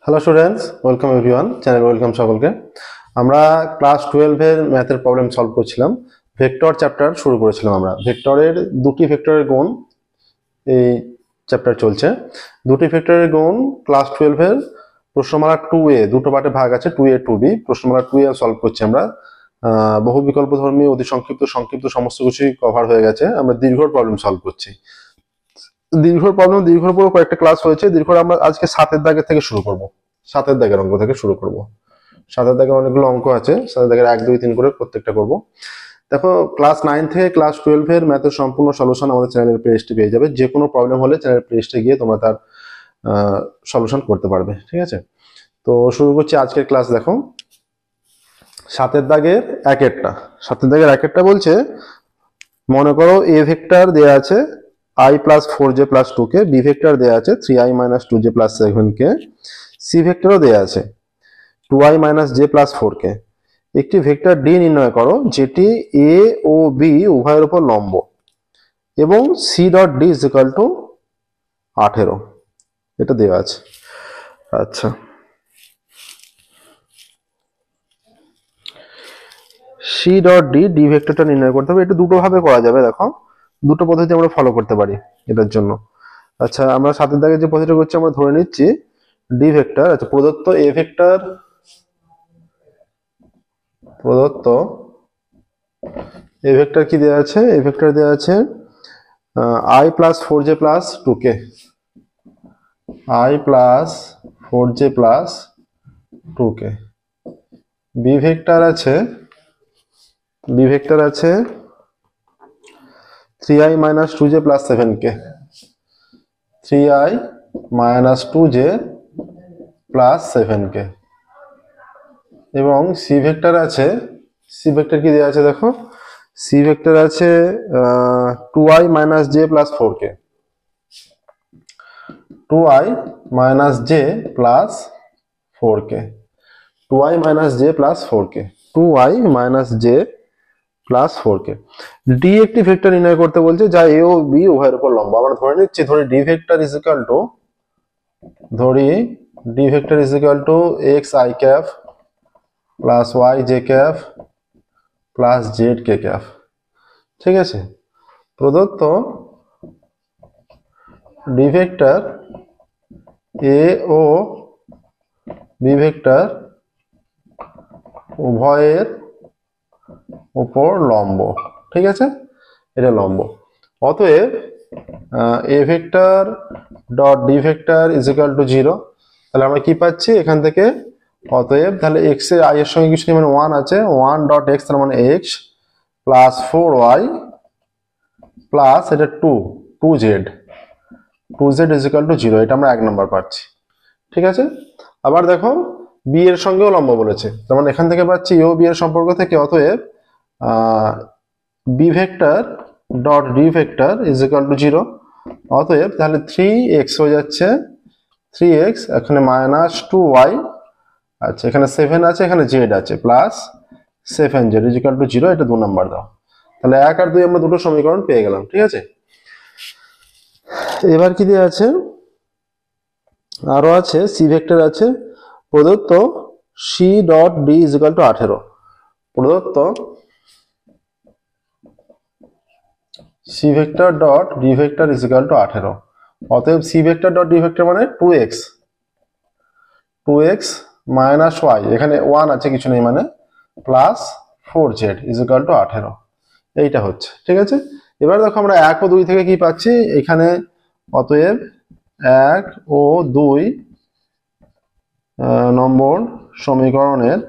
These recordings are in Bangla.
Hello students, welcome everyone, channel welcome সকলকে। আমরা ক্লাস 12 এর ম্যাথের প্রবলেম সলভ করছিলাম। ভেক্টর চ্যাপ্টার শুরু করেছিলাম আমরা। ভেক্টরের দুটি ভেক্টরের গুণ এই চ্যাপ্টার চলছে। দুটি ভেক্টরের গুণ ক্লাস 12 এর প্রশ্নমালা 2A, দুটো পার্টে ভাগ আছে, 2A 2B। প্রশ্নমালা 2A সলভ করছি আমরা। বহু বিকল্প ধর্মী, অতি সংক্ষিপ্ত, সংক্ষিপ্ত সমস্ত কিছুই কভার হয়ে গেছে। আমরা দীর্ঘর প্রবলেম সলভ করছি। দীর্ঘর পুরো কয়েকটা ক্লাস হয়েছে। দীর্ঘর আমরা আজকে 7 দাগের থেকে শুরু করব। 7 দাগের অঙ্ক থেকে শুরু করব। 7 দাগের অনেকগুলো অঙ্ক আছে, 7 দাগের 1 2 3 করে প্রত্যেকটা করব। দেখো, ক্লাস 9 থেকে ক্লাস 12 এর ম্যাথের সম্পূর্ণ সলিউশন আমাদের চ্যানেলের প্লেলিস্টে পেয়ে যাবে। যে কোনো প্রবলেম হলে চ্যানেলের প্লেলিস্টে গিয়ে তোমরা তার সলিউশন করতে পারবে। ঠিক আছে, তো শুরু করছি আজকের ক্লাস। দেখো, 7 দাগের 1 বলছে, মনে করো এ ভেক্টর দেয়া আছে i plus 4j plus 2k, B vector দেয়া আছে 3i minus 2j plus 7k, C ভেক্টরও দেয়া আছে 2i minus j plus 4k। একটি ভেক্টর ডি নির্ণয় করো যেটি এ ও বি উভয়ের উপর লম্ব এবং C dot D is equal to 18, এটা দেওয়া আছে। আচ্ছা, সি ডট ডি, ডি ভেক্টরটা নির্ণয় করতে হবে। এটা দুটো ভাবে করা যাবে। দেখো, দুটো পদ্ধতি আমরা ফলো করতে পারি এটার জন্য। আচ্ছা, আমরা 7 দাগে যে পদ্ধতিটা করছি, আমরা ধরে নিচ্ছি ডি ভেক্টর। আচ্ছা, প্রদত্ত এ ভেক্টর, কি দেওয়া আছে? এ ভেক্টর দেওয়া আছে i plus 4j plus 2k, i plus 4j plus 2k। B vector আছে 3i minus 2j plus 7k, 3i minus 2j plus 7k। এবং সি ভেক্টর কি দেওয়া আছে? দেখো, সি ভেক্টর আছে 2i minus j plus 4k, 2i minus j plus 4k, 2i minus j plus 4k, 2i minus j plus 4k। D একটি ভেক্টর নির্ণয় করতে বলছে যা এ ও বি উভয়ের উপর লম্ব। আমরা ধরে নিচ্ছি, D vector is equal to X I cap plus Y J cap plus Z K cap. ঠিক আছে, প্রদত্ত ডি ভেক্টর এ ও বি ভেক্টর উভয়ের উপর লম্ব। ঠিক আছে, এটা লম্ব। অতএব A vector dot D vector is equal to 0। তাহলে আমরা কি পাচ্ছি এখান থেকে? অতএব তাহলে এক্স এর আই এর সঙ্গে কিছু মানে 1 আছে, 1 ডট এক্স, তার মানে এক্স প্লাস 4y প্লাস এটা 2z ইজ ইকুয়াল টু 0। এটা আমরা 1 নম্বর পাচ্ছি। ঠিক আছে, আবার দেখো, বি এর সঙ্গেও লম্ব বলেছে, তার মানে এখান থেকে পাচ্ছি ও বি এর সম্পর্ক থেকে। অতএব B vector dot D vector is equal to 0। অতএব তাহলে 3x হয়ে যাচ্ছে 3x, এখানে মাইনাস 2y, আচ্ছা এখানে 7 আছে, এখানে z আছে, plus 7z is equal to 0। এটা 2 নম্বর দাও। তাহলে 1 আর 2 আমরা দুটো সমীকরণ পেয়ে গেলাম। ঠিক আছে, এবার কি দেওয়া আছে? আরো আছে, সি ভেক্টর আছে প্রদত্ত C dot D is equal to 18। প্রদত্ত C vector dot D vector is equal to 18। অতএব C vector dot D vector মানে 2x মাইনাস ওয়াই, এখানে 1 আছে কিছু নেই মানে, plus 4z is equal to 18। এইটা হচ্ছে। ঠিক আছে, এবার দেখো আমরা 1 ও 2 থেকে কি পাচ্ছি এখানে। অতএব 1 ও 2 নম্বর সমীকরণের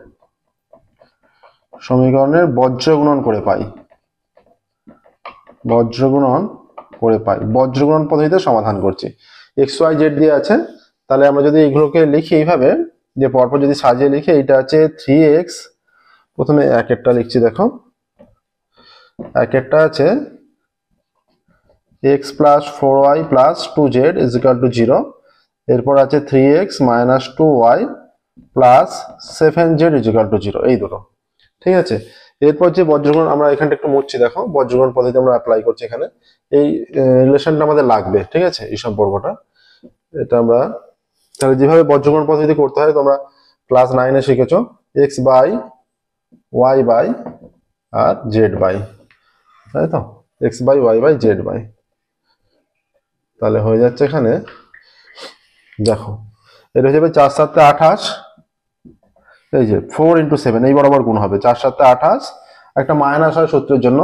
বজ্র গুণন করে পাই। বজ্রগুণন পদ্ধতিতে সমাধান করছি। এক্স ওয়াই জেড দিয়ে আছে, তাহলে আমরা যদি এগুলোকে লিখি এইভাবে, যে পরপর যদি সাজিয়ে লিখি, এটা আছে 3x, প্রথমে একটা লিখছি। দেখো, একটা আছে x plus 4y plus 2z is equal to 0। এরপর আছে 3x minus 2y plus 7z is equal to 0, এই দুটো। ঠিক আছে, এরপর যে বজ্রগুণন, আমরা এখানটা একটু মুছছি। দেখো, বজ্রগুণন পদ্ধতি আমরা অ্যাপ্লাই করছি এখানে। এই রিলেশনটা আমাদের লাগবে। ঠিক আছে, এই সম্পর্কটা, এটা আমরা তাহলে যেভাবে বজ্রকরণ পদ্ধতি করতে হয় তোমরা ক্লাস 9-এ শিখেছো, এক্স বাই ওয়াই বাই আর জেড বাই, তাই তো, X by Y by Z by. তাহলে হয়ে যাচ্ছে এখানে দেখো এটা হয়ে যাবে 4 7 28, এই যে 4 × 7 এই বরাবর গুণ হবে, 4 7 28, একটা মাইনাস হয় সূত্রের জন্য,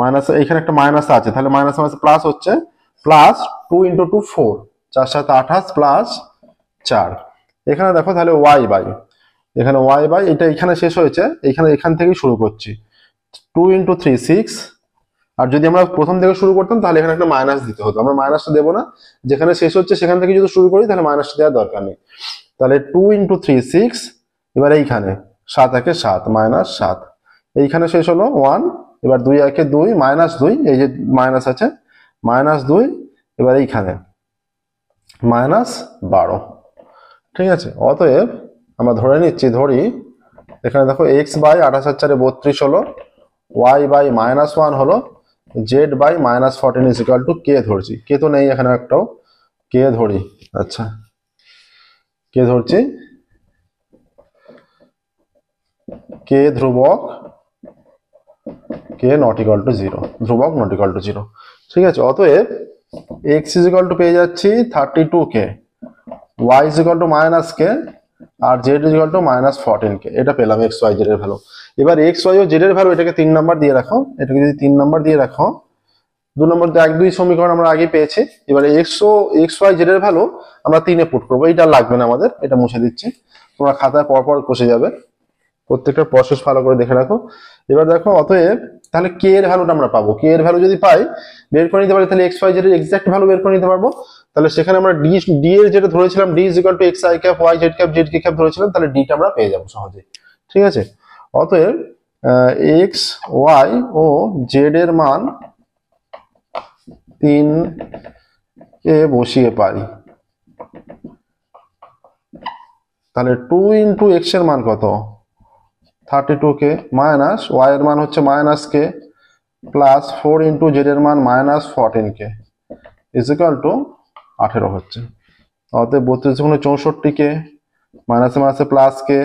মাইনাস এখানে একটা মাইনাস আছে, তাহলে মাইনাস মাইনাস প্লাস হচ্ছে, প্লাস 2 × 2 4, 4 7 28 প্লাস 4। এখানে দেখো তাহলে ওয়াই বাই, এখানে ওয়াই বাই, এটা এখানে শেষ হয়েছে, এখান থেকেই শুরু করছি, 2 × 3 6। আর যদি আমরা প্রথম থেকে শুরু করতাম তাহলে এখানে একটা মাইনাস দিতে হতো, আমরা মাইনাসটা দেবো না, যেখানে শেষ হচ্ছে সেখান থেকে যদি শুরু করি তাহলে মাইনাসটা দেওয়ার দরকার নেই। তাহলে 2 × 3 6, এবার এইখানে 7 একে 7 মাইনাস 7, এইখানে শেষ হলো 1, এবার 2 একে 2 মাইনাস 2, এই যে মাইনাস আছে মাইনাস 2, এবার এইখানে মাইনাস 12। ঠিক আছে, অতএব আমরা ধরে ধরি এখানে দেখো এক্স বাই 28 আর 4 32 হলো, ওয়াই বাই -1 হলো, Z by -14 is equal to K ধরছি, কে তো নেই এখানে একটাও, কে ধরি, আচ্ছা কে ধরছি, কে ধ্রুবক, কে নট ইকুয়াল টু 0, ধ্রুবক নট ইকুয়াল টু 0। ঠিক আছে, অতএব এক্স ইজ ইকুয়াল টু পেয়ে যাচ্ছি 32k, Y is equal to -k, আর Z is equal to -14k, এটা পেলাম এক্স ওয়াই জেড এর ভ্যালু। এবার এক্স ওয়াই ও জেড এর ভ্যালু এটাকে 3 নাম্বার দিয়ে রাখো, এটাকে যদি 3 নাম্বার দিয়ে রাখো, 2 নম্বর 1 2 সমীকরণ আমরা আগে পেয়েছি, এবারে এক্স ওয়াই জেড এর ভ্যালু আমরা 3-এ পুট করবো, এটা লাগবে না আমাদের, এটা মুছে দিচ্ছি, তোমরা খাতায় পরপর কষে যাবে, প্রত্যেকটা প্রসেস ভালো করে দেখে রাখো। এবার দেখো অতএব তাহলে কে এর ভ্যালুটা আমরা পাবো, কে এর ভ্যালু যদি পাই বের করে নিতে পারি, তাহলে এক্স ওয়াই জেড এর এক্সাক্ট ভ্যালু বের করে নিতে পারবো। তাহলে সেখানে আমরা ডি এর যেটা ধরেছিলাম, D is equal to X I cap Y Z cap Z K cap ধরেছিলাম, তাহলে ডিটা আমরা পেয়ে যাবো সহজে। ঠিক আছে, অতএব এক্স ওয়াই ও জেড এর মান 3 কে বসিয়ে পাই, তাহলে 2 × x এর মান কত, 32k, মাইনাস ওয়াই এর মান হচ্ছে -k, প্লাস 4 × z এর মান -14k ইজ ইকুয়াল টু 18 হচ্ছে। অতএব 32 × 64k, মাইনাসে মাইনাসে plus K,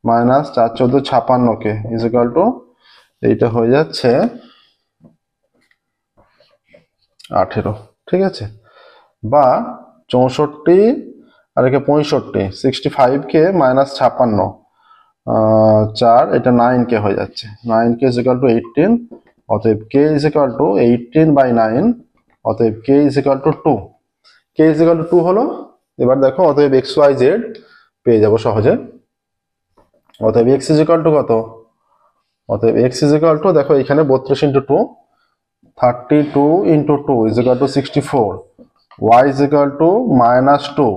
minus 4 14 56k is equal to, এইটা হয়ে যাচ্ছে 18। ঠিক আছে, বা 64 আর একে 65, 65k -56, 4, এটা 9k হয়ে যাচ্ছে, 9k ইজ ইকুয়াল টু 18, অতএব k ইজ ইকুয়াল টু 18/9, অতএব k is equal to 2, k is equal to 2 হলো। এবার দেখো অতএব এক্স ওয়াই জেড পেয়ে যাবো সহজে, অতএব x ইজ ইকুয়াল টু কত, অতএব x ইজ ইকুয়াল টু দেখো এখানে 32 × 2, 32 × 2 is equal to 64, y is equal to -2,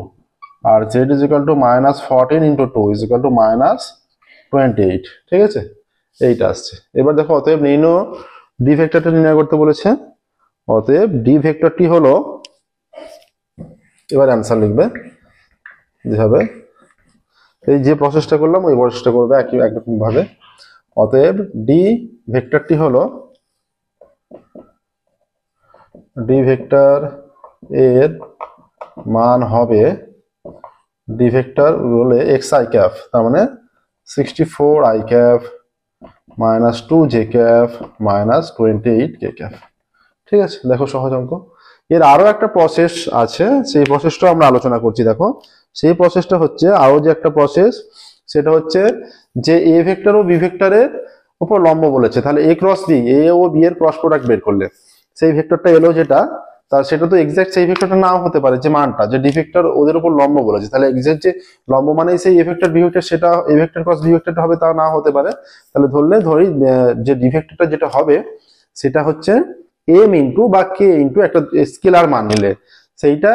আর z is equal to -14 × 2 is equal to -28। ঠিক আছে, এইটা আসছে। এবার দেখো অতএব নির্ণয় ডি ভেক্টরটা নির্ণয় করতে বলেছে, অতএব ডি ভেক্টরটি হলো, এবার অ্যান্সার লিখবে যেভাবে এই যে প্রসেসটা করলাম ওই প্রসেসটা করবে একরকম ভাবে। অতএব ডি ভেক্টরটি হলো, ডি ভেক্টর এর মান হবে, ডি ভেক্টর বলে এক্স আই ক্যাপ, তার মানে 64 I cap -2 J cap -28 K cap. ঠিক আছে, দেখো সহজ অঙ্ক। এর আরো একটা প্রসেস আছে, সেই প্রসেসটা আমরা আলোচনা করছি। দেখো সেই প্রসেসটা হচ্ছে, আরো যে একটা প্রসেস, সেটা হচ্ছে যে এ ভেক্টর ও বি ভেক্টরের উপর লম্ব বলেছে, তাহলে এ ক্রস বি, এ ও বি এর ক্রস প্রোডাক্ট বের করলে সেই ভেক্টরটা এলো যেটা, তার সেটা তো এক্সাক্ট সেই ভেক্টরটা নাও হতে পারে, যে মানটা যে ডি ভেক্টর ওদের উপর লম্ব বলেছে, তাহলে এক্সাক্ট যে লম্ব মানেই সেই এ ভেক্টর বি ভেক্টর, সেটা এ ভেক্টর ক্রস বি ভেক্টরটা হবে, তা না হতে পারে। তাহলে ধরি যে ডি ভেক্টরটা যেটা হবে সেটা হচ্ছে এম ইন্টু বা কে ইন্টু একটা স্কেলার মান নিলে সেইটা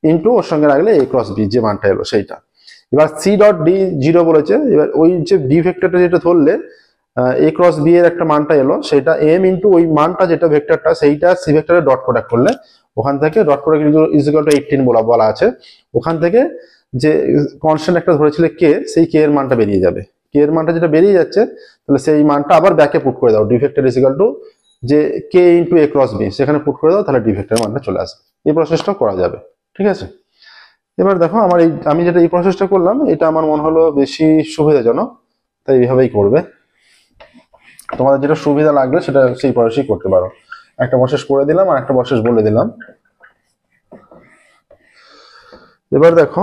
ইন্টু ওর সঙ্গে রাখলে এ ক্রস বি যে মানটা এলো সেইটা। এবার সি ডট ডি 0 বলেছে, এবার ওই যে ডি ভেক্টরটা যেটা ধরলে এ ক্রস বি এর একটা মানটা এলো, সেটা এম ইন্টু ওই মানটা যেটা ভেক্টরটা, সেইটা সি ভেক্টরের ডট প্রোডাক্ট করলে ওখান থেকে dot product is equal to 18 বলা আছে, ওখান থেকে যে কনস্ট্যান্ট একটা ধরেছিল কে, সেই কে এর মানটা বেরিয়ে যাবে, কে এর মানটা যেটা বেরিয়ে যাচ্ছে, তাহলে সেই মানটা আবার ব্যাকে পুট করে দাও, D vector is equal two যে কে ইন্টু এ ক্রস বি, সেখানে পুট করে দাও, তাহলে ডি ভেক্টরের মানটা চলে আসবে। এই প্রসেসটা করা যাবে। ঠিক আছে, এবার দেখো আমি যেটা এই প্রসেসটা করলাম এটা আমার মনে হলো বেশি সুবিধাজনক, তাই এইভাবেই করবে। তোমাদের যেটা সুবিধা লাগবে সেটা সেই প্রসেসই করতে পারো। একটা প্রসেস করে দিলাম আর একটা প্রসেস বলে দিলাম। এবার দেখো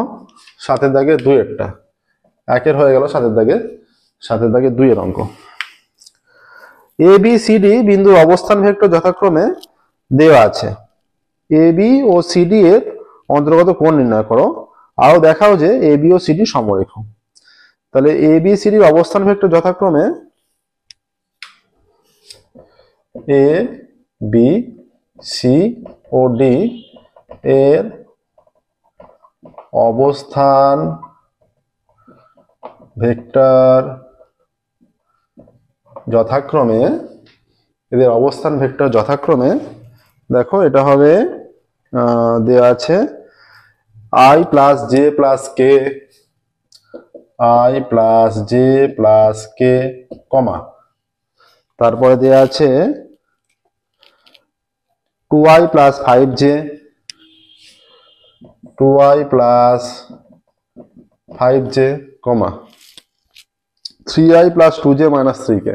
7 দাগে 2 একটা 1 হয়ে গেল, 7 দাগে 2 অঙ্ক। এ বি সি ডি বিন্দুর অবস্থান ভেক্টর যথাক্রমে দেওয়া আছে। A B O C D এর অন্তর্গত কোণ নির্ণয় করো, আরো দেখাও যে A B O C D সমরেখ। তাহলে এ বি সি ডির অবস্থান ভেক্টর যথাক্রমে A B C O D এর অবস্থান ভেক্টর যথাক্রমে, এদের অবস্থান ভেক্টর যথাক্রমে দেখো এটা হবে দেওয়া আছে i plus J plus K, i plus J plus K comma, তারপরে দেওয়া আছে 2i plus 5j, 2i plus 5j comma 3i plus 2j minus 3k,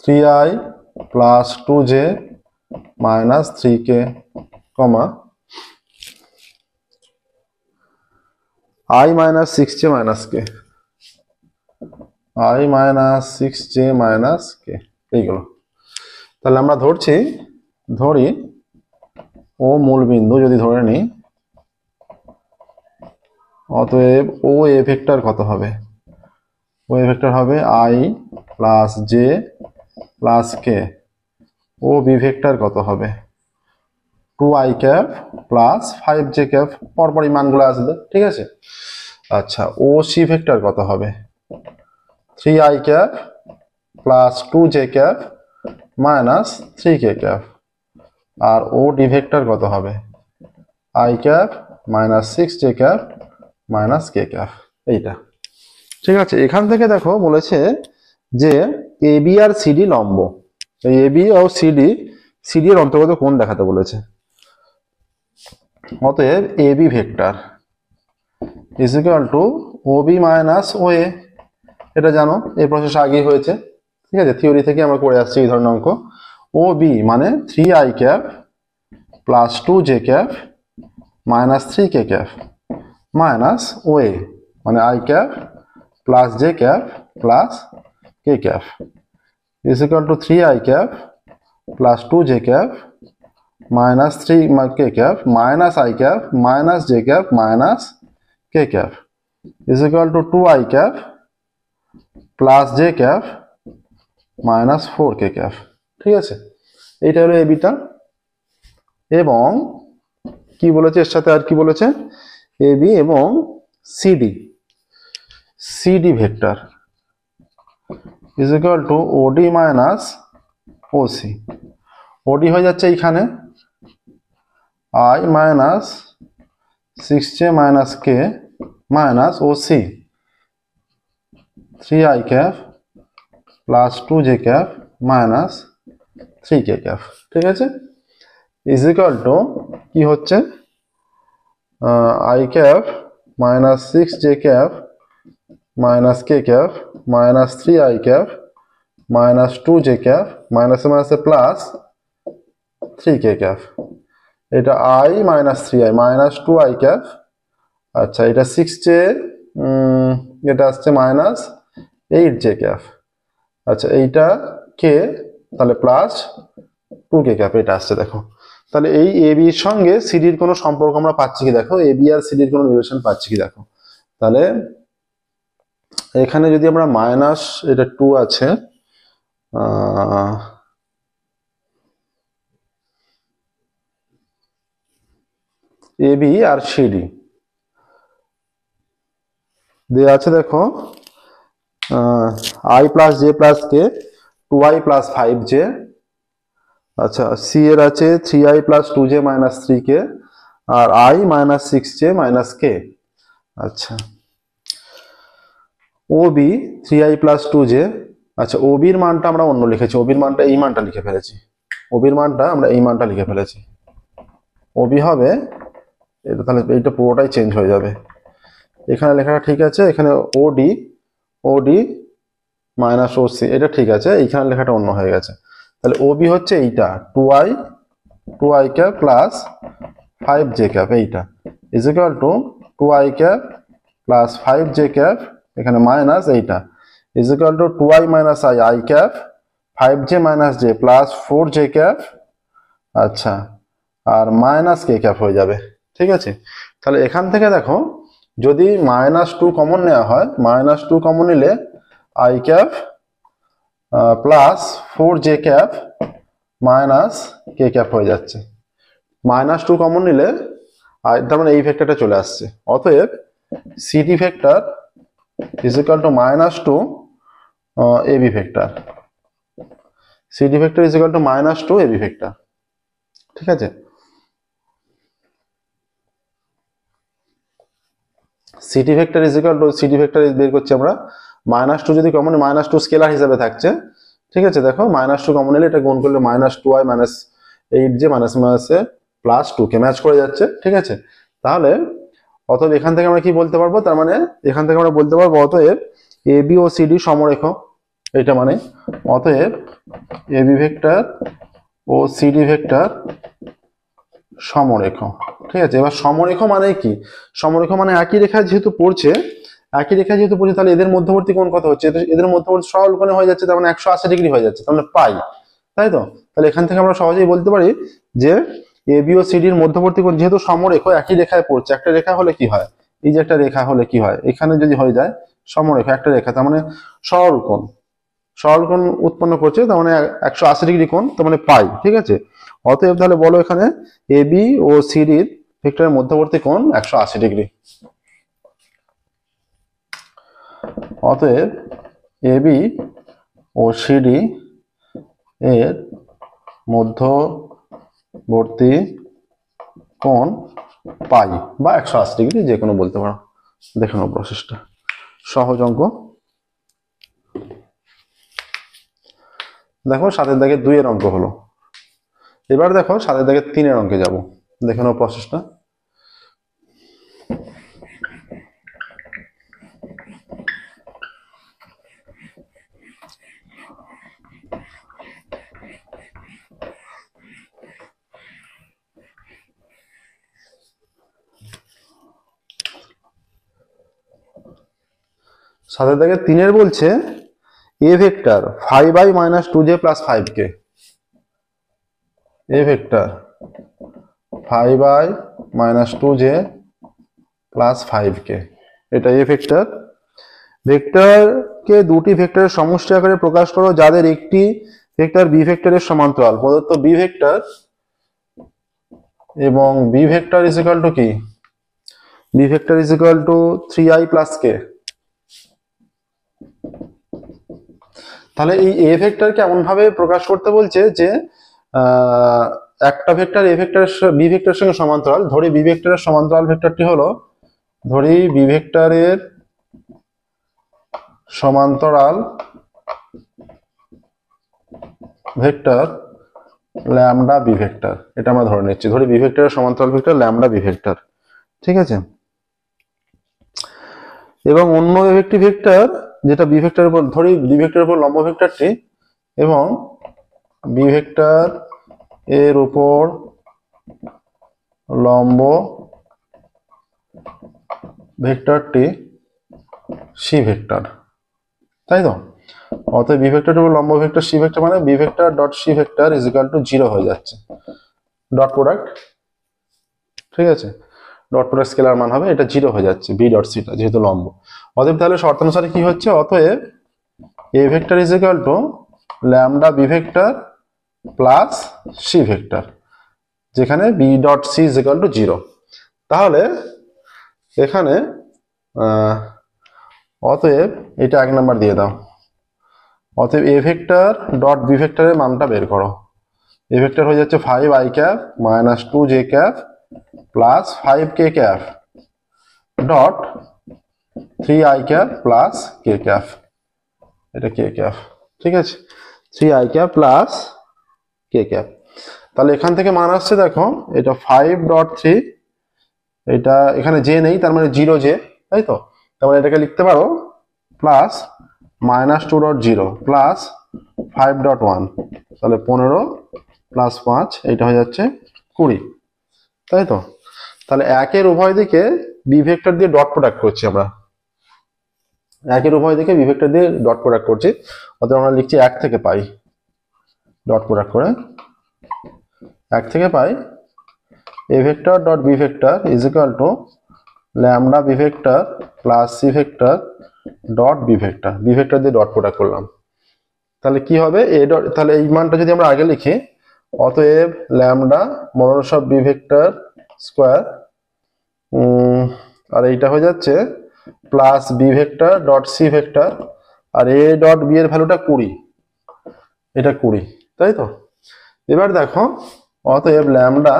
3i plus 2j minus 3k comma i minus 6j minus k, i minus 6j minus k। এইগুলো তাহলে আমরা ধরি ও মূল বিন্দু যদি ধরে নিই, অতএব ও এ ভেক্টর কত হবে? ও এ ভেক্টর হবে i plus J plus K. O B vector কত হবে? 2i cap plus 5j cap, পরপরই মানগুলো আসবে, ঠিক আছে। আচ্ছা, ও সি ভেক্টর কত হবে? 3i cap plus 2j cap minus 3k cap. আর ও ডি ভেক্টর কত হবে? i cap minus 6j cap minus k cap. এইটা ঠিক আছে। এখান থেকে দেখো বলেছে যে এ বি আর সিডি লম্ব, এ বি ও সিডি এর অন্তর্গত কোণ দেখাতে বলেছে। অতএব A B vector is equal to O B minus O A. এটা জানো, এই প্রসেস আগেই হয়েছে, ঠিক আছে, থিওরি থেকে আমরা করে আসছি এই ধরনের অঙ্ক। ও বি মানে 3i cap plus 2j cap minus 3k cap minus O A মানে i cap plus j cap plus k cap is equal to 3i cap plus 2j cap minus 3k cap minus i cap minus j cap minus k cap is equal to 2i cap plus j cap minus 4k cap. ঠিক আছে, এইটা হলো এবিটা। এবং কি বলেছে এর সাথে, আর কি বলেছে, এবি এবং CD vector is equal to OD minus OC. OD হয়ে যাচ্ছে এইখানে i minus 6j minus k minus OC 3i cap plus 2j cap minus 3k cap. ঠিক আছে, ইজ ইকুয়াল টু কি হচ্ছে i cap minus 6j cap minus k cap minus 3i cap minus 2j cap মাইনাসে মাইনাসে প্লাস 3k ক্যাপ। এটা i minus 3i minus 2i cap. আচ্ছা, এটা 6j, এটা আসছে মাইনাস 8j ক্যাপ। আচ্ছা, এইটা k, তাহলে প্লাস 2k ক্যাপ এটা আসছে। দেখো তাহলে এই এ বি এর সঙ্গে সিডির কোনো সম্পর্ক আমরা পাচ্ছি কি, দেখো এ বি আর সিডির কোনো রিলেশন পাচ্ছি কি দেখো। তাহলে এখানে যদি আমরা মাইনাস, এটা 2 আছে, এ বি আর সিডি দেওয়া আছে, দেখো i plus J plus K, 2i plus 5j। আচ্ছা, সি এর আছে 3i plus 2j minus 3k আর i minus 6j minus k। আচ্ছা, ও বি 3i প্লাস 2j। আচ্ছা, ও বির মানটা আমরা অন্য লিখেছি, ও বির মানটা এই মানটা লিখে ফেলেছি, ও বির মানটা আমরা এই মানটা লিখে ফেলেছি। ও বি হবে এটা তাহলে এইটা পুরোটাই চেঞ্জ হয়ে যাবে। এখানে লেখাটা ঠিক আছে, এখানে ওডি ওডি মাইনাস ওসি এটা ঠিক আছে, এইখানে লেখাটা অন্য হয়ে গেছে। তাহলে ওবি হচ্ছে এইটা 2i cap plus 5j cap, এইটা is equal to 2i cap plus 5j cap, এখানে মাইনাস এইটা is equal to 2i minus i cap 5j minus j plus 4j cap, আচ্ছা, আর মাইনাস কে ক্যাপ হয়ে যাবে। ঠিক আছে, তাহলে এখান থেকে দেখো যদি -2 কমন নেওয়া হয়, -2 কমন নিলে i cap plus 4j cap minus K cap হয়ে যাচ্ছে। -2 কমন নিলে তার মানে এই ভেক্টরটা চলে আসছে। অতএব CT vector is equal to -2 AB vector, CT vector is equal to -2 AB vector. ঠিক আছে, CT vector is equal to CT vector বের করছি আমরা, -2 যদি কমন, -2 স্কেলার হিসেবে থাকছে। ঠিক আছে, দেখো -2 কমন নিলে এটা গুণ করলে -2i মাইনাস 8j মাইনাস মাইনাসে প্লাস 2 কে ম্যাচ করে যাচ্ছে। ঠিক আছে, তাহলে অতএব এখান থেকে আমরা কি বলতে পারবো, তার মানে এখান থেকে আমরা বলতে পারবো অতএব এবি ও সিডি সমরেখ, এটা মানে অতএব এবি ভেক্টর ও সিডি ভেক্টর সমরেখ। ঠিক আছে, এবার সমরেখ মানে কি, সমরেখ মানে একই রেখা যেহেতু পড়ছে, তাহলে এদের মধ্যবর্তী কোণ কত হচ্ছে, এদের মধ্যবর্তী সরল কোণে হয়ে যাচ্ছে, তার মানে 180 ডিগ্রি হয়ে যাচ্ছে, তাহলে পাই, তাই তো। তাহলে এখান থেকে আমরা সহজেই বলতে পারি যে এবি ও সিডির মধ্যবর্তী কোণ যেহেতু সমরেখ, একই রেখায় পড়ছে, একটা রেখা হলে কি হয়, এই যে একটা রেখা হলে কি হয়, এখানে যদি হয়ে যায় সমরেখ একটা রেখা, তার মানে সরল কোণ উৎপন্ন করছে, তার মানে 180 ডিগ্রি কোণ, তার মানে পাই। ঠিক আছে, অতএব তাহলে বলো এখানে এবি ও সিডির ভেক্টরের মধ্যবর্তী কোণ 180 ডিগ্রি। অতএব এবি ও সিডি এর মধ্যবর্তী কোণ পাই বা 180 ডিগ্রি, যে কোনো বলতে পারো। দেখে নাও প্রসেসটা, সহজ অঙ্ক। দেখো 7 দাগের 2 এর অঙ্ক হলো, এবার দেখো 7 দাগের 3 এর অঙ্কে যাব। দেখে নাও প্রসেসটা। সাতের দাগে 3 বলছে এ vector 5i minus 2j plus 5k, এ vector 5i minus 2j plus 5k, এটা এ ভেক্টর। ভেক্টরকে দুটি ভেক্টরের সমষ্টি আকারে প্রকাশ করো যাদের একটি ভেক্টর বি ভেক্টরের সমান্তরাল। প্রদত্ত বি ভেক্টর এবং B vector is equal to কি, B vector is equal to 3i plus k। তাহলে এই এ ভেক্টরকে এমন ভাবে প্রকাশ করতে বলছে যে একটা ভেক্টর এ ভেক্টর বি ভেক্টরের সঙ্গে সমান্তরাল। ধরি বি ভেক্টরের সমান্তরাল ভেক্টরটি হলো, ধরি বি ভেক্টরের সমান্তরাল ভেক্টর ল্যামডা বি ভেক্টর, এটা আমরা ধরে নিচ্ছি। ধরি বি ভেক্টরের সমান্তরাল ভেক্টর ল্যামডা বি ভেক্টর। ঠিক আছে, এবং অন্য একটি ভেক্টর যেটা বি ভেক্টরের উপর, ধরি বি ভেক্টরের উপর লম্ব ভেক্টরটি এবং বি ভেক্টর এর উপর লম্ব ভেক্টরটি সি ভেক্টর, তাই তো। অতএব বি ভেক্টরের উপর লম্ব ভেক্টর সি ভেক্টর মানে B vector dot C vector is equal to 0 হয়ে যাচ্ছে, ডট প্রোডাক্ট। ঠিক আছে, ডট প্রোডাক্ট স্কেলার মান হবে, এটা 0 হয়ে যাচ্ছে বি ডট সিটা যেহেতু লম্ব। অতএব তাহলে শর্তানুসারে কি হচ্ছে, অতএব A vector is equal to lambda B vector plus C vector, যেখানে B dot C is equal to 0। তাহলে এখানে অতএব এটা 1 নাম্বার দিয়ে দাও। অতএব এ ভেক্টর ডট বি ভেক্টরের মানটা বের করো। এ ভেক্টর হয়ে যাচ্ছে 5i cap minus 2j cap plus 5k cap dot 3i cap plus k cap, এটা k ক্যাপ। ঠিক আছে, 3i cap plus k cap. তাহলে এখান থেকে মান আসছে দেখো, এটা 5.3 এটা এখানে জে নেই, তার মানে 0 জে, তাই তো? তার মানে এটাকে লিখতে পারো প্লাস -2.0 প্লাস 5.1, তাহলে 15 প্লাস 5, এটা হয়ে যাচ্ছে 20, তাই তো? তাহলে একের উভয় দিকে বি ভেক্টর দিয়ে ডট প্রোডাক্ট করছি আমরা, একের উভয় দিকে বি ভেক্টর দিয়ে ডট প্রোডাক্ট করছি, অর্থাৎ আমরা লিখছি 1 থেকে পাই, ডট প্রোডাক্ট করে 1 থেকে পাই a vector dot b vector is equal to lambda b vector plus c vector dot b vector, b vector দিয়ে ডট প্রোডাক্ট করলাম, তাহলে কি হবে a ডট, তাহলে এই মানটা যদি আমরা আগে লিখি, অতএব lambda modulus of B vector square, আর এইটা হয়ে যাচ্ছে plus B vector dot C vector, আর এ ডট বি এর ভ্যালুটা 20, এটা 20, তাই তো? এবার দেখো অতএব ল্যামডা,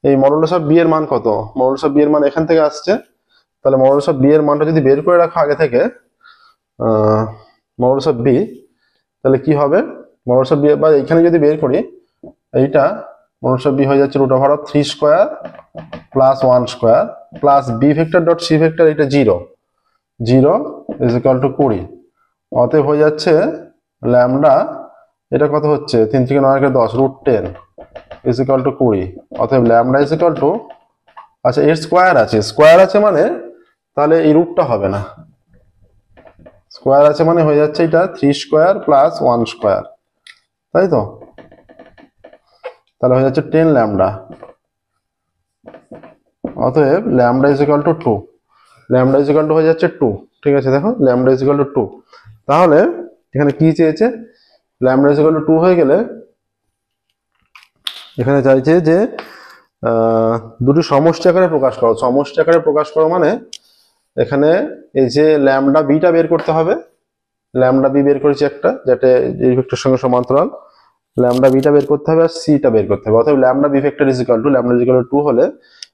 এই মডুলাস অফ বি এর মান কত? মডুলাস অফ বি এর মান এখান থেকে আসছে, তাহলে মডুলাস অফ বি এর মানটা যদি বের করে রাখো আগে থেকে, মডুলাস অফ বি, তাহলে কি হবে? মডুলাস অফ বি বা এখানে যদি বের করি, এইটা মডুলাস অফ বি হয়ে যাচ্ছে √3 square plus 1 square plus B vector dot C vector, এটা 0 ইজ ইকুয়াল টু 20, অতএব হয়ে যাচ্ছে ল্যামডা, এটা কত হচ্ছে 3 থেকে 9 কে 10, √10 ইজ ইকুয়াল টু 20, অতএব ল্যামডা ইজ ইকুয়াল টু, আচ্ছা এর স্কয়ার আছে মানে তাহলে এই রুটটা হবে না, স্কয়ার আছে মানে হয়ে যাচ্ছে এটা 3 স্কয়ার প্লাস 1 স্কয়ার, তাই তো? তাহলে হয়ে যাচ্ছে 10 ল্যামডা, অতএব lambda is equal to 2, lambda is equal two হয়ে যাচ্ছে 2, ঠিক আছে? দেখো ল্যামডা ইজ ইকুয়াল টু 2, তাহলে এখানে কি চেয়েছে? ল্যামডা ইজ ইকুয়াল টু 2 হয়ে গেলে এখানে চাইছে যে দুটি সমষ্টি আকারে প্রকাশ করো, সমষ্টি আকারে প্রকাশ করো মানে এখানে এই যে ল্যামডা বিটা বের করতে হবে, ল্যামডা বি বের করেছি একটা, যেটা এই ভেক্টরের সঙ্গে সমান্তরাল, ল্যামডা বিটা বের করতে হবে আর সিটা বের করতে হবে, অতএব lambda B vector is equal to, lambda is equal to 2 হলে,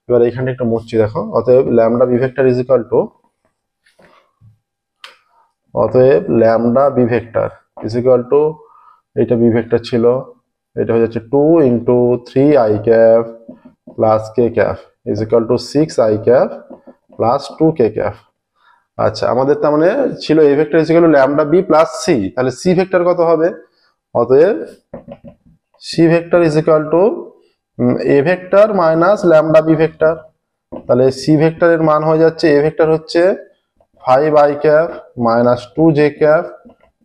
এবার এখানে একটু মুছছি দেখো, অতএব lambda B vector is equal to, অতএব lambda B vector is equal to, এইটা বি ভেক্টর ছিল, এটা হয়ে যাচ্ছে 2 into 3 I cap plus K cap is equal to 6 I cap plus 2 K cap. আচ্ছা আমাদের তার মানে ছিল A vector is equal to lambda B plus C, তাহলে সি ভেক্টর কত হবে? অতএব C vector is equal to A vector minus lambda B vector, তাহলে সি ভেক্টরের মান হয়ে যাচ্ছে, এ ভেক্টর হচ্ছে 5 I cap minus 2 J cap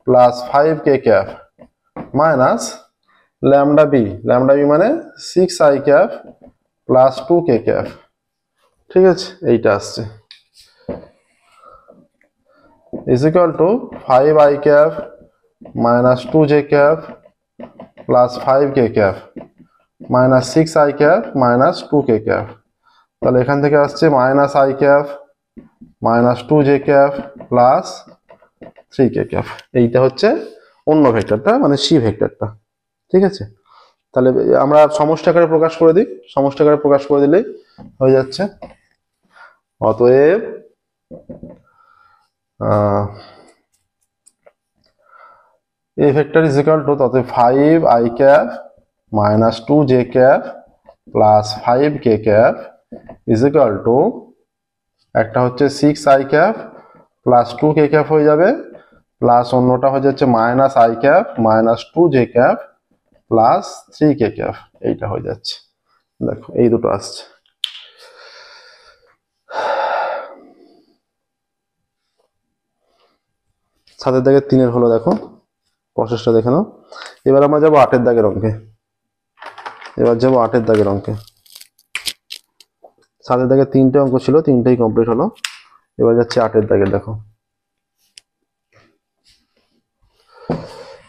plus 5 K cap minus lambda B মানে 6 I cap plus 2 K cap, ঠিক আছে? এইটা আসছে is equal to 5 i cap minus 2 j cap plus 5 k cap minus 6 i cap minus 2 k cap, তাহলে এখান থেকে আসছে minus i cap minus 2 j cap plus 3 k cap, এইটা হচ্ছে অন্য ভেক্টরটা মানে সি ভেক্টরটা, ঠিক আছে? তাহলে আমরা সমষ্টি আকারে প্রকাশ করে দিই, সমষ্টি আকারে প্রকাশ করে দিলেই হয়ে যাচ্ছে, অতএব a vector is equal to, তাতে 5 i cap minus 2 j cap plus 5 k cap is equal to, একটা হচ্ছে 6 i cap plus 2 k cap হয়ে যাবে, প্লাস অন্যটা হয়ে যাচ্ছে minus i cap minus 2 j cap plus 3 k cap, এইটা হয়ে যাচ্ছে, দেখো এই দুটো আসছে। সাতের দাগের 3-এর হলো, দেখো প্রসেসটা দেখে নাও। এবার আমরা যাবো 8-এর দাগের অঙ্কে, এবার যাবো 8-এর দাগের অঙ্কে। 7-এর দাগের 3টে অঙ্ক ছিল, 3টেই কমপ্লিট হলো, এবার যাচ্ছে 8-এর দাগের। দেখো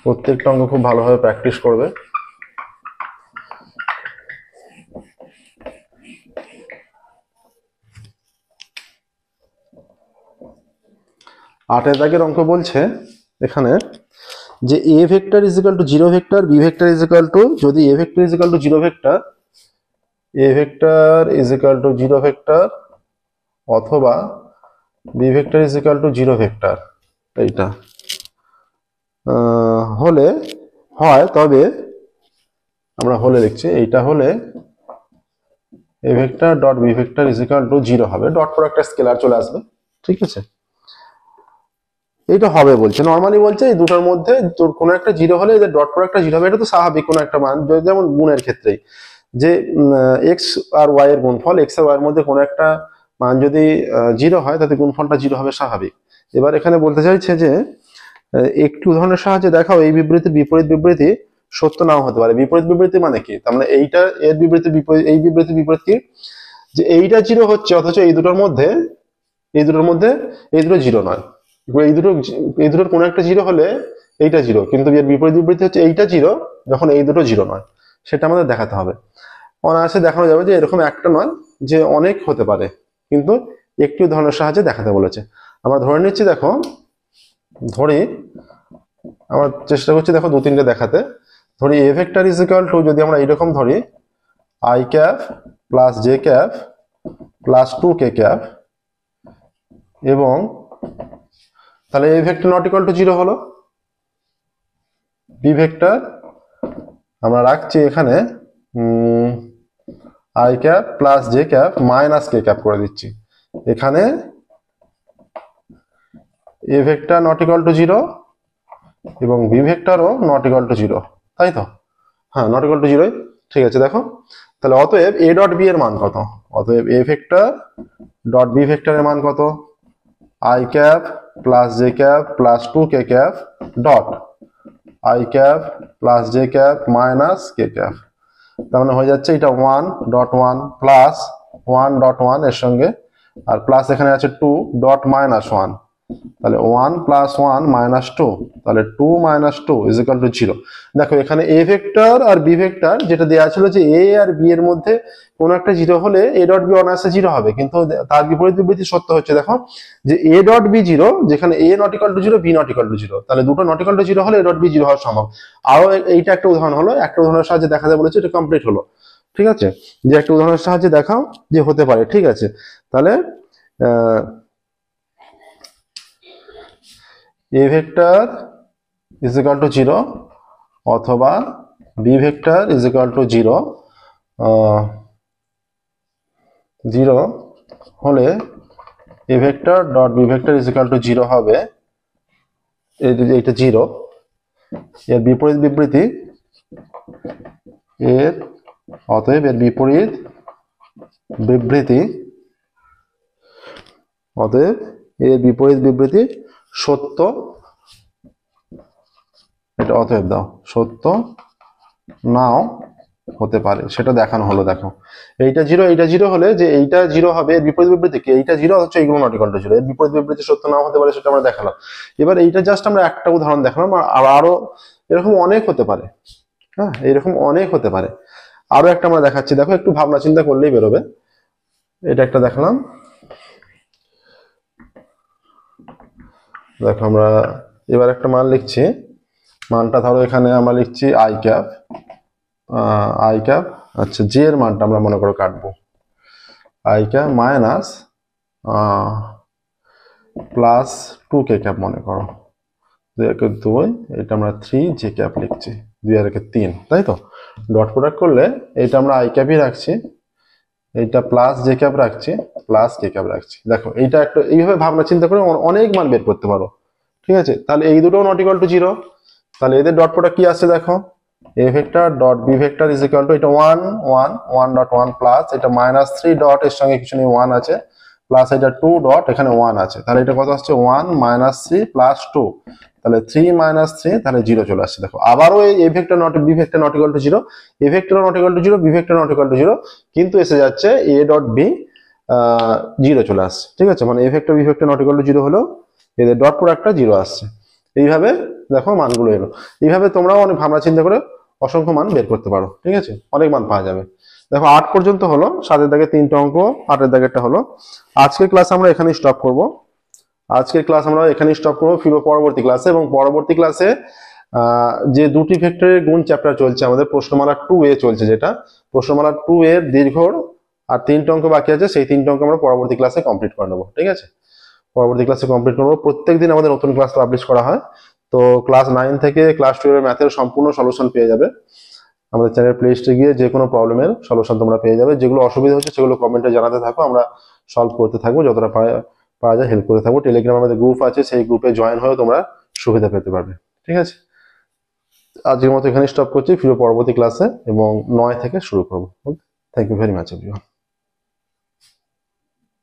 প্রত্যেকটা অঙ্ক খুব ভালোভাবে প্র্যাকটিস করবে। আটের দাগের অঙ্ক বলছে এখানে যে A vector is equal to 0 vector, B vector is equal to, যদি A vector is equal to 0 vector, A vector is equal to 0 vector অথবা B vector is equal to 0 vector, এইটা হলে হয়, তবে আমরা হলে লিখছি, এইটা হলে A vector dot B vector is equal to 0 হবে, ডট প্রোডাক্টটা স্কেলার চলে আসবে, ঠিক আছে। এইটা হবে বলছে, নর্মালি বলছে এই দুটোর মধ্যে তোর কোনো একটা 0 হলে এদের ডট প্রোডাক্টটা 0 হবে, এটা তো স্বাভাবিক কোনো একটা মান, যেমন গুণের ক্ষেত্রেই যে এক্স আর ওয়াই এর গুণফল, এক্স আর ওয়াই এর মধ্যে কোনো একটা মান যদি 0 হয় তাতে গুণফলটা 0 হবে স্বাভাবিক। এবার এখানে বলতে চাইছে যে একটি উদাহরণের সাহায্যে দেখাও এই বিবৃতির বিপরীত বিবৃতি সত্য নাও হতে পারে। বিপরীত বিবৃতি মানে কি, তার মানে এইটা এর বিবৃতি বিপরীত, এই বিবৃতি বিপরীত কি, যে এইটা 0 হচ্ছে অথচ এই দুটোর মধ্যে এই দুটো 0 নয়, এই দুটোর কোনো একটা 0 হলে এইটা 0, কিন্তু এর বিপরীত বিবৃতি হচ্ছে এইটা 0 যখন এই দুটো 0 নয়, সেটা আমাদের দেখাতে হবে। অনায়াসে দেখানো যাবে যে এরকম একটা নয়, যে অনেক হতে পারে, কিন্তু একটি উদাহরণের সাহায্যে দেখাতে বলেছে। আমরা ধরে নিচ্ছি, দেখো ধরি, আমরা চেষ্টা করছি দেখো 2-3টে দেখাতে। ধরি এ ভেক্টর ইজ ইকুয়াল টু, যদি আমরা এইরকম ধরি I cap plus J cap plus 2k cap, এবং তাহলে A vector not equal to 0 হলো। বি ভেক্টর আমরা রাখছি এখানে I cap plus J cap minus K cap করে দিচ্ছি, এখানে A vector not equal to 0 এবং বি ভেক্টরও নট ইকুয়াল টু 0, তাই তো? হ্যাঁ, নট ইকুয়াল টু 0, ঠিক আছে। দেখো তাহলে অতএব এ ডট বি এর মান কত, অতএব এ ভেক্টর ডট বি ভেক্টরের মান কত, I cap plus J cap plus 2k cap dot I cap plus J cap minus K cap. তার মানে হয়ে যাচ্ছে এটা 1.1 প্লাস 1.1 এর সঙ্গে, আর প্লাস এখানে আছে 2 ডট মাইনাস 1, তাহলে 1 প্লাস 1 মাইনাস 2, তাহলে 2 মাইনাস 2 ইজ ইকুয়াল টু 0। দেখো এখানে এ ভেক্টর আর বি ভেক্টর যেটা দেওয়া ছিল যে এ আর বি এর মধ্যে কোনো একটা 0 হলে এ ডট বি অনায়াসে 0 হবে, কিন্তু তার বিপরীত বিবৃতি সত্য হচ্ছে। দেখো যে এ ডট বি 0, যেখানে A not equal to 0 B not equal to 0, তাহলে দুটো নট ইকুয়াল টু 0 হলে এ ডট বি 0 হওয়া সম্ভব। আরো এইটা একটা উদাহরণ হলো, একটা উদাহরণের সাহায্যে দেখাতে বলেছে, এটা কমপ্লিট হলো, ঠিক আছে। যে একটা উদাহরণের সাহায্যে দেখাও যে হতে পারে, ঠিক আছে। তাহলে A vector is equal to 0 অথবা B vector is equal to 0, 0 হলে A vector dot B vector is equal to 0 হবে, এইটা 0। এর বিপরীত বিবৃতি, অতএব এর বিপরীত বিবৃতি, অতএব এর বিপরীত বিবৃতি সত্য, এটা অতএব দাও, সত্য নাও হতে পারে, সেটা দেখানো হলো। দেখো এইটা 0 এইটা 0 হলে যে এইটা 0 হবে, এর বিপরীত বিবৃতি কি, এইটা 0 হচ্ছে এইগুলো নট ইকুয়াল টু 0, এর বিপরীত বিবৃতি সত্য নাও হতে পারে, সেটা আমরা দেখালাম। এবার এইটা জাস্ট আমরা একটা উদাহরণ দেখালাম, আর আরো এরকম অনেক হতে পারে। হ্যাঁ, এরকম অনেক হতে পারে। আরো একটা আমরা দেখাচ্ছি, দেখো একটু ভাবনা চিন্তা করলেই বেরোবে। এটা একটা দেখালাম, দেখো আমরা এবার একটা মান লিখছি, মানটা ধরো এখানে আমরা লিখছি আই ক্যাপ, আচ্ছা জে এর মানটা আমরা মনে করো কাটবো, I cap minus plus 2k cap মনে করো, 2 একে 2, এটা আমরা 3 জে ক্যাপ লিখছি, 2 আর একে 3, তাই তো? ডট প্রোডাক্ট করলে এটা আমরা আই ক্যাপই রাখছি, এইটা প্লাস জে ক্যাপ রাখছি, প্লাস কে ক্যাপ রাখছি। দেখো এইটা একটা এইভাবে ভাবনা চিন্তা করে অনেক মান বের করতে পারো, ঠিক আছে। তাহলে এই দুটো নট ইকুয়াল টু 0, তাহলে এদের ডট প্রোডাক্ট কি আসছে দেখো, A vector dot B vector is equal to এটা 1.1 প্লাস এটা মাইনাস 3 ডট, এর সঙ্গে কিছু নেই 1 আছে, প্লাস এটা 2 ডট, এখানে 1 আছে, তাহলে এটা কত আসছে 1 মাইনাস 3 প্লাস 2, তাহলে 3 মাইনাস 3, তাহলে 0 চলে আসছে। দেখো আবারও এই A vector not B vector not equal to 0, A vector not equal to 0, B vector not equal to 0, কিন্তু এসে যাচ্ছে এ ডট বি 0 চলে আসছে, ঠিক আছে। মানে A vector B vector not equal to 0 হলো, এদের ডট প্রোডাক্টটা 0 আসছে। এইভাবে দেখো মানগুলো এলো, এইভাবে তোমরাও অনেক ভাবনা চিন্তা করে অসংখ্য মান বের করতে পারো, ঠিক আছে, অনেক মান পাওয়া যাবে। দেখো 8 পর্যন্ত হলো, 7-এর দাগে 3টে অঙ্ক, 8-এর দাগেরটা হলো। আজকের ক্লাস আমরা এখানেই স্টপ করব, আজকের ক্লাস আমরা এখানেই স্টপ করবো, ফিরবো পরবর্তী ক্লাসে। এবং পরবর্তী ক্লাসে যে দুটি ভেক্টরের গুণ চ্যাপ্টার চলছে আমাদের, প্রশ্নমালা 2A চলছে, যেটা প্রশ্নমালা 2 এর দীর্ঘর আর 3টে অঙ্ক বাকি আছে, সেই 3টে অঙ্ক আমরা পরবর্তী ক্লাসে কমপ্লিট করে নেবো, ঠিক আছে। পরবর্তী ক্লাসে কমপ্লিট করবো। প্রত্যেকদিন আমাদের নতুন ক্লাস পাবলিশ করা হয়, তো ক্লাস 9 থেকে ক্লাস 12 এর ম্যাথের সম্পূর্ণ সলিউশন পেয়ে যাবে। আমাদের চ্যানেল প্লে লিস্টে গিয়ে যে কোনো প্রবলেমের সলিউশন তোমরা পেয়ে যাবে। যেগুলো অসুবিধা হচ্ছে সেগুলো কমেন্টে জানাতে থাকো, আমরা সলভ করতে থাকবো, যতটা পারা যায় হেল্প করতে থাকবো। টেলিগ্রামে আমাদের গ্রুপ আছে, সেই গ্রুপে জয়েন হয়েও তোমরা সুবিধা পেতে পারবে। ঠিক আছে, আজকের মতো এখানে স্টপ করছি, ফিরে পরবর্তী ক্লাসে এবং 9 থেকে শুরু করবো। Thank you very much everyone.